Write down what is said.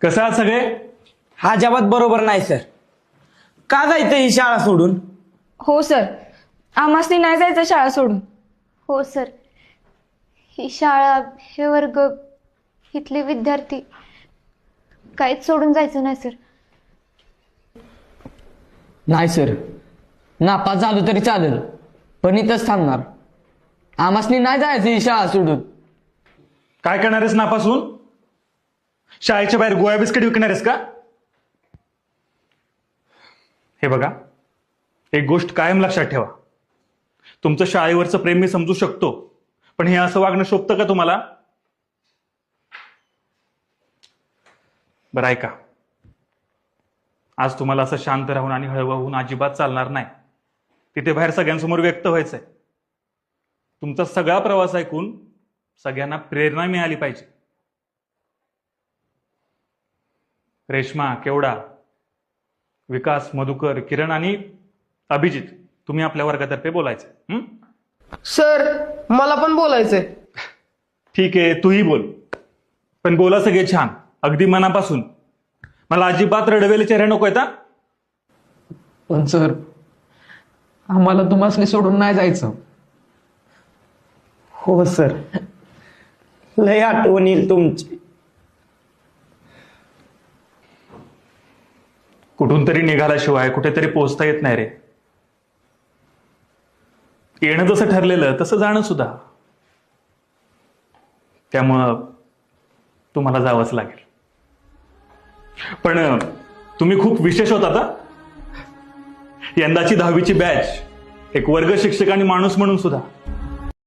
कसं आहात सगळे? हा जबात बरोबर नाही सर. का जायचं ही शाळा सोडून? हो सर, आम्हासनी नाही जायचं शाळा सोडून. हो सर, ही शाळा, हे वर्ग, इथले विद्यार्थी काहीच सोडून जायचं नाही सर. नाही सर, नापास झालो तरी चालेल, पण इथंच थांबणार. आम्हासनी नाही जायचं ही शाळा सोडून. काय करणार आहेस नापासून? शाळेच्या बाहेर गोळ्या बिस्किट विकणार आहेस का? हे बघा, एक गोष्ट कायम लक्षात ठेवा. तुमचं शाळेवरचं प्रेम मी समजू शकतो, पण हे असं वागणं शोभतं का तुम्हाला? बरं ऐका, आज तुम्हाला असं शांत राहून आणि हळवं होऊन अजिबात चालणार नाही. तिथे बाहेर सगळ्यांसमोर व्यक्त व्हायचंय. तुमचा सगळा प्रवास ऐकून सगळ्यांना प्रेरणा मिळाली पाहिजे. रेश्मा, केवडा, विकास, मधुकर, किरण आणि अभिजित, तुम्ही आपल्या वर्गातर्फे बोलायचं. सर, मला पण बोलायचंय. ठीक आहे, तूही बोल, पण बोला सगळे छान, अगदी मनापासून. मला अजिबात रडवेले चेहरे नको आहेत. पण सर, आम्हाला तुम्हाला सोडून नाही जायचं. हो सर, लय आठवण येईल तुमची. कुठून तरी निघाल्याशिवाय कुठेतरी पोहोचता येत नाही रे. येणं जसं ठरलेलं तसं जाणं सुद्धा. त्यामुळं तुम्हाला जावंच लागेल. पण तुम्ही खूप विशेष होता. यंदाची 10वीची बॅच एक वर्ग शिक्षक आणि माणूस म्हणून सुद्धा